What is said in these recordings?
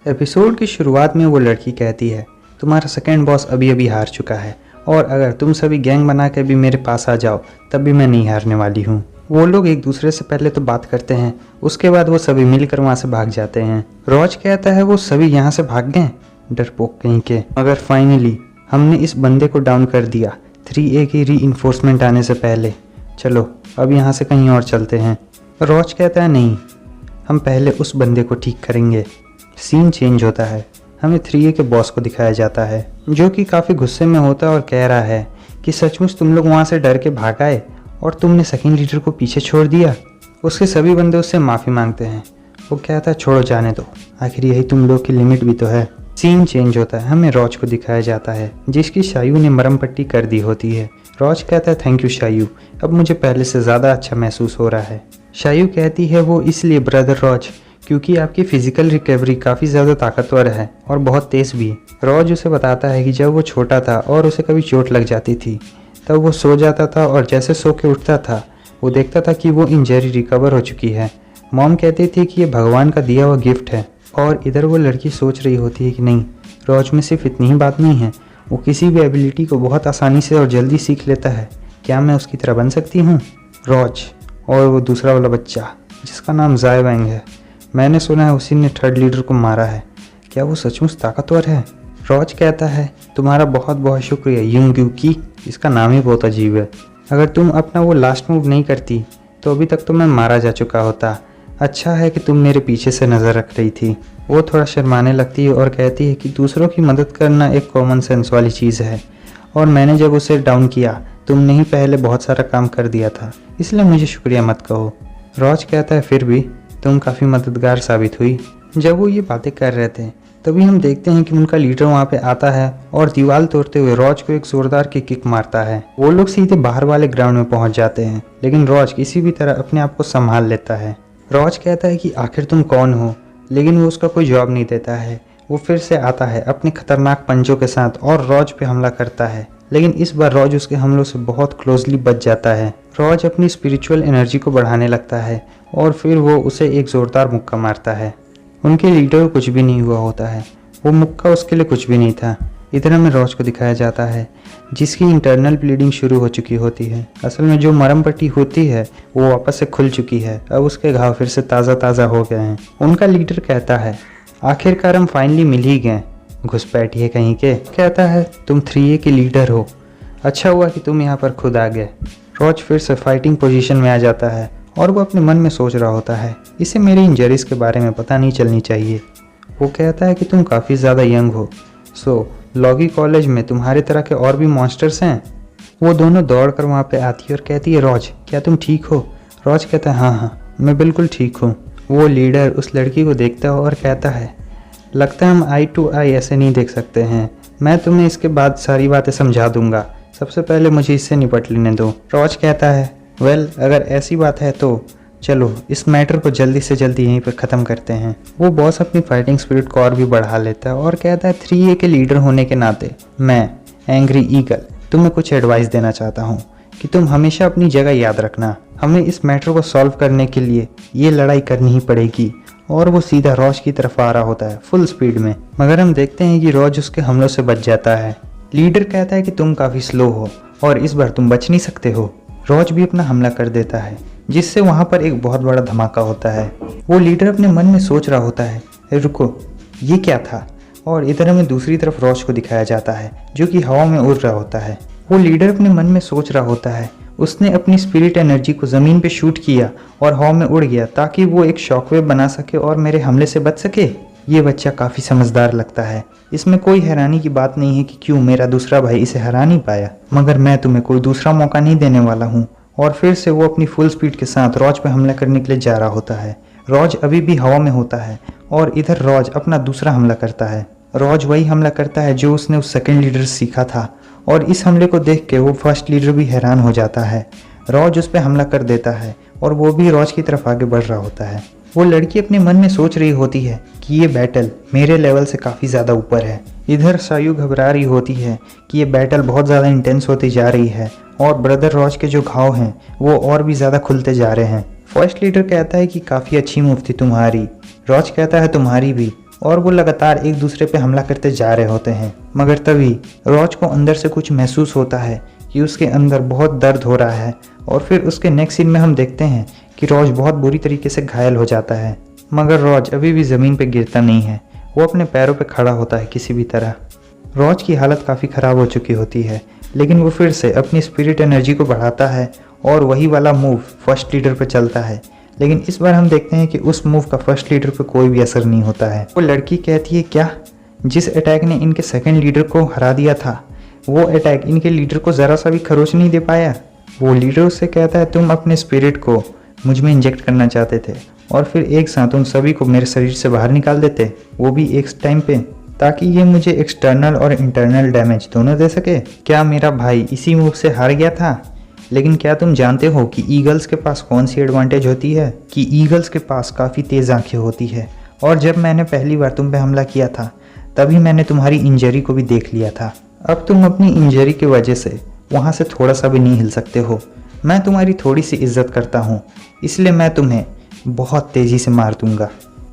Episode की शुरुआत में वो लड़की कहती है, तुम्हारा सेकंड बॉस अभी अभी हार चुका है और अगर तुम सभी गैंग बना के भी मेरे पास आ जाओ तब भी मैं नहीं हारने वाली हूँ। वो लोग एक दूसरे से पहले तो बात करते हैं, उसके बाद वो सभी मिलकर वहाँ से भाग जाते हैं। रॉज कहता है वो सभी यहाँ से भाग गए, डरपोक कहीं के, मगर फाइनली हमने इस बंदे को डाउन कर दिया 3A की री-इन्फोर्समेंट आने से पहले। चलो अब यहाँ से कहीं और चलते हैं। रॉज कहता है नहीं, हम पहले उस बंदे को ठीक करेंगे। सीन चेंज होता है, हमें 3A के बॉस को दिखाया जाता है जो कि काफ़ी गुस्से में होता है और कह रहा है कि सचमुच तुम लोग वहाँ से डर के भाग आए और तुमने सेकंड लीडर को पीछे छोड़ दिया। उसके सभी बंदे उससे माफ़ी मांगते हैं। वो कहता है छोड़ो जाने दो, आखिर यही तुम लोग की लिमिट भी तो है। सीन चेंज होता है, हमें रॉज को दिखाया जाता है जिसकी शायू ने मरहम पट्टी कर दी होती है। रॉज कहता है थैंक यू शायू, अब मुझे पहले से ज़्यादा अच्छा महसूस हो रहा है। शायू कहती है वो इसलिए ब्रदर रॉज क्योंकि आपकी फ़िज़िकल रिकवरी काफ़ी ज़्यादा ताकतवर है और बहुत तेज़ भी। रॉज उसे बताता है कि जब वो छोटा था और उसे कभी चोट लग जाती थी तब वो सो जाता था और जैसे सो के उठता था वो देखता था कि वो इंजरी रिकवर हो चुकी है। मॉम कहती थी कि ये भगवान का दिया हुआ गिफ्ट है और इधर वो लड़की सोच रही होती है कि नहीं, रॉज में सिर्फ इतनी ही बात नहीं है, वो किसी भी एबिलिटी को बहुत आसानी से और जल्दी सीख लेता है। क्या मैं उसकी तरह बन सकती हूँ? रॉज और वो दूसरा वाला बच्चा जिसका नाम ज़ाय वैंग है, मैंने सुना है उसी ने थर्ड लीडर को मारा है। क्या वो सचमुच ताकतवर है? रॉज कहता है तुम्हारा बहुत बहुत शुक्रिया युंग की, इसका नाम ही बहुत अजीब है। अगर तुम अपना वो लास्ट मूव नहीं करती तो अभी तक तो मैं मारा जा चुका होता। अच्छा है कि तुम मेरे पीछे से नज़र रख रही थी। वो थोड़ा शर्माने लगती है और कहती है कि दूसरों की मदद करना एक कॉमन सेंस वाली चीज़ है और मैंने जब उसे डाउन किया तुमने ही पहले बहुत सारा काम कर दिया था, इसलिए मुझे शुक्रिया मत कहो। रॉज कहता है फिर भी तुम काफ़ी मददगार साबित हुई। जब वो ये बातें कर रहे थे तभी हम देखते हैं कि उनका लीडर वहाँ पे आता है और दीवार तोड़ते हुए रॉज को एक जोरदार की किक मारता है। वो लोग सीधे बाहर वाले ग्राउंड में पहुँच जाते हैं लेकिन रॉज किसी भी तरह अपने आप को संभाल लेता है। रॉज कहता है कि आखिर तुम कौन हो, लेकिन वो उसका कोई जवाब नहीं देता है। वो फिर से आता है अपने खतरनाक पंजों के साथ और रॉज पे हमला करता है, लेकिन इस बार रॉज उसके हमलों से बहुत क्लोजली बच जाता है। रॉज अपनी स्पिरिचुअल एनर्जी को बढ़ाने लगता है और फिर वो उसे एक ज़ोरदार मुक्का मारता है। उनके लीडर को कुछ भी नहीं हुआ होता है, वो मुक्का उसके लिए कुछ भी नहीं था। इधर हमें रॉज को दिखाया जाता है जिसकी इंटरनल ब्लीडिंग शुरू हो चुकी होती है। असल में जो मरहम पट्टी होती है वो वापस से खुल चुकी है, अब उसके घाव फिर से ताज़ा हो गए हैं। उनका लीडर कहता है आखिरकार हम फाइनली मिल ही गए, घुसपैठिए कहीं के। कहता है तुम 3A के लीडर हो, अच्छा हुआ कि तुम यहाँ पर खुद आ गए। रॉज फिर से फाइटिंग पोजीशन में आ जाता है और वो अपने मन में सोच रहा होता है इसे मेरी इंजरीज के बारे में पता नहीं चलनी चाहिए। वो कहता है कि तुम काफ़ी ज़्यादा यंग हो, सो लॉगी कॉलेज में तुम्हारे तरह के और भी मॉन्स्टर्स हैं। वो दोनों दौड़ कर वहाँ पे आती है और कहती है रॉज क्या तुम ठीक हो? रॉज कहता है हाँ मैं बिल्कुल ठीक हूँ। वो लीडर उस लड़की को देखता है और कहता है लगता है हम आई टू आई ऐसे नहीं देख सकते हैं, मैं तुम्हें इसके बाद सारी बातें समझा दूंगा, सबसे पहले मुझे इससे निपट लेने दो। रॉज कहता है वेल अगर ऐसी बात है तो चलो इस मैटर को जल्दी से जल्दी यहीं पर ख़त्म करते हैं। वो बॉस अपनी फाइटिंग स्पिरिट को और भी बढ़ा लेता है और कहता है 3A के लीडर होने के नाते मैं एंग्री ईगल तुम्हें कुछ एडवाइस देना चाहता हूँ कि तुम हमेशा अपनी जगह याद रखना। हमें इस मैटर को सॉल्व करने के लिए ये लड़ाई करनी ही पड़ेगी। और वो सीधा रॉज की तरफ आ रहा होता है फुल स्पीड में, मगर हम देखते हैं कि रॉज उसके हमलों से बच जाता है। लीडर कहता है कि तुम काफ़ी स्लो हो और इस बार तुम बच नहीं सकते हो। रॉज भी अपना हमला कर देता है जिससे वहाँ पर एक बहुत बड़ा धमाका होता है। वो लीडर अपने मन में सोच रहा होता है रुको ये क्या था, और इधर हमें दूसरी तरफ रॉज को दिखाया जाता है जो कि हवा में उड़ रहा होता है। वो लीडर अपने मन में सोच रहा होता है उसने अपनी स्पिरिट एनर्जी को ज़मीन पे शूट किया और हवा में उड़ गया ताकि वो एक शॉकवेव बना सके और मेरे हमले से बच सके। ये बच्चा काफ़ी समझदार लगता है, इसमें कोई हैरानी की बात नहीं है कि क्यों मेरा दूसरा भाई इसे हरा नहीं पाया, मगर मैं तुम्हें कोई दूसरा मौका नहीं देने वाला हूँ। और फिर से वो अपनी फुल स्पीड के साथ रॉज पे हमला करने के लिए जा रहा होता है। रॉज अभी भी हवा में होता है और इधर रॉज अपना दूसरा हमला करता है। रॉज वही हमला करता है जो उसने उस सेकंड लीडर से सीखा था और इस हमले को देख के वो फर्स्ट लीडर भी हैरान हो जाता है। रॉज उस पर हमला कर देता है और वो भी रॉज की तरफ आगे बढ़ रहा होता है। वो लड़की अपने मन में सोच रही होती है कि ये बैटल मेरे लेवल से काफ़ी ज़्यादा ऊपर है। इधर शायू घबरा रही होती है कि ये बैटल बहुत ज़्यादा इंटेंस होती जा रही है और ब्रदर रॉज के जो घाव हैं वो और भी ज़्यादा खुलते जा रहे हैं। फर्स्ट लीडर कहता है कि काफ़ी अच्छी मूव थी तुम्हारी। रॉज कहता है तुम्हारी भी, और वो लगातार एक दूसरे पे हमला करते जा रहे होते हैं। मगर तभी रॉज को अंदर से कुछ महसूस होता है कि उसके अंदर बहुत दर्द हो रहा है और फिर उसके नेक्स्ट सीन में हम देखते हैं कि रॉज बहुत बुरी तरीके से घायल हो जाता है। मगर रॉज अभी भी ज़मीन पे गिरता नहीं है, वो अपने पैरों पे खड़ा होता है किसी भी तरह। रॉज की हालत काफ़ी ख़राब हो चुकी होती है, लेकिन वो फिर से अपनी स्पिरिट एनर्जी को बढ़ाता है और वही वाला मूव फर्स्ट लीडर पे चलता है। लेकिन इस बार हम देखते हैं कि उस मूव का फर्स्ट लीडर पे कोई भी असर नहीं होता है। वो लड़की कहती है, क्या जिस अटैक ने इनके सेकंड लीडर को हरा दिया था वो अटैक इनके लीडर को ज़रा सा भी खरोच नहीं दे पाया। वो लीडर उससे कहता है, तुम अपने स्पिरिट को मुझ में इंजेक्ट करना चाहते थे और फिर एक साथ उन सभी को मेरे शरीर से बाहर निकाल देते, वो भी एक टाइम पे, ताकि ये मुझे एक्सटर्नल और इंटरनल डैमेज दोनों दे सके। क्या मेरा भाई इसी मूव से हार गया था? लेकिन क्या तुम जानते हो कि ईगल्स के पास कौन सी एडवांटेज होती है? कि ईगल्स के पास काफ़ी तेज़ आंखें होती है और जब मैंने पहली बार तुम पे हमला किया था तभी मैंने तुम्हारी इंजरी को भी देख लिया था। अब तुम अपनी इंजरी की वजह से वहाँ से थोड़ा सा भी नहीं हिल सकते हो। मैं तुम्हारी थोड़ी सी इज्जत करता हूँ, इसलिए मैं तुम्हें बहुत तेज़ी से मार दूंगा।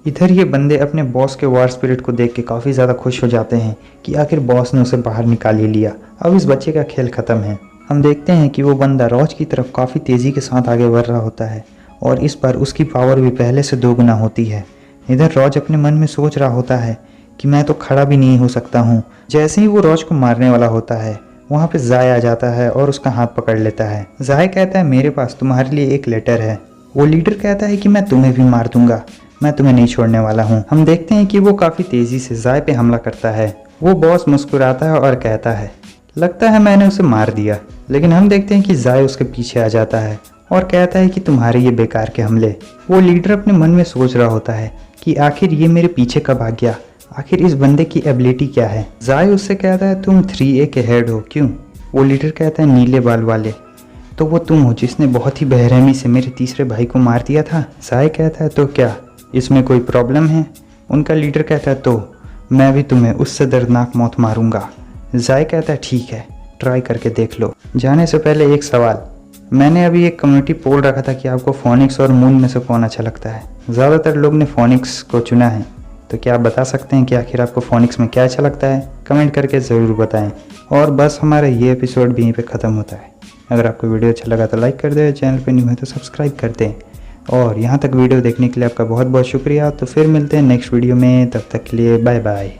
इधर ये बंदे अपने बॉस के वार स्पिरिट को देख के काफ़ी ज़्यादा खुश हो जाते हैं कि आखिर बॉस ने उसे बाहर निकाल ही लिया, अब इस बच्चे का खेल ख़त्म है। हम देखते हैं कि वो बंदा रॉज की तरफ काफ़ी तेज़ी के साथ आगे बढ़ रहा होता है और इस बार उसकी पावर भी पहले से 2 गुना होती है। इधर रॉज अपने मन में सोच रहा होता है कि मैं तो खड़ा भी नहीं हो सकता हूँ। जैसे ही वो रॉज को मारने वाला होता है वहाँ पे जाय आ जाता है और उसका हाथ पकड़ लेता है। जाय कहता है, मेरे पास तुम्हारे लिए एक लेटर है। वो लीडर कहता है कि मैं तुम्हें भी मार दूंगा, मैं तुम्हें नहीं छोड़ने वाला हूँ। हम देखते हैं कि वो काफ़ी तेज़ी से जाय पे हमला करता है। वो बॉस मुस्कुराता है और कहता है, लगता है मैंने उसे मार दिया। लेकिन हम देखते हैं कि जाय उसके पीछे आ जाता है और कहता है कि तुम्हारे ये बेकार के हमले। वो लीडर अपने मन में सोच रहा होता है कि आखिर ये मेरे पीछे कब आ गया, आखिर इस बंदे की एबिलिटी क्या है। जाय उससे कहता है, तुम 3A के हेड हो, क्यों? वो लीडर कहता है, नीले बाल वाले, तो वो तुम हो जिसने बहुत ही बेरहमी से मेरे तीसरे भाई को मार दिया था। जाय कहता है, तो क्या इसमें कोई प्रॉब्लम है? उनका लीडर कहता है, तो मैं भी तुम्हें उससे दर्दनाक मौत मारूंगा। जाय कहता है, ठीक है, ट्राई करके देख लो। जाने से पहले एक सवाल, मैंने अभी एक कम्युनिटी पोल रखा था कि आपको फोनिक्स और मून में से कौन अच्छा लगता है। ज़्यादातर लोग ने फोनिक्स को चुना है, तो क्या आप बता सकते हैं कि आखिर आपको फोनिक्स में क्या अच्छा लगता है? कमेंट करके ज़रूर बताएं। और बस हमारा ये एपिसोड भी यहीं पे ख़त्म होता है। अगर आपको वीडियो अच्छा लगा तो लाइक कर दें, चैनल पे न्यू है तो सब्सक्राइब कर दें। और यहाँ तक वीडियो देखने के लिए आपका बहुत बहुत शुक्रिया। तो फिर मिलते हैं नेक्स्ट वीडियो में, तब तक के लिए बाय बाय।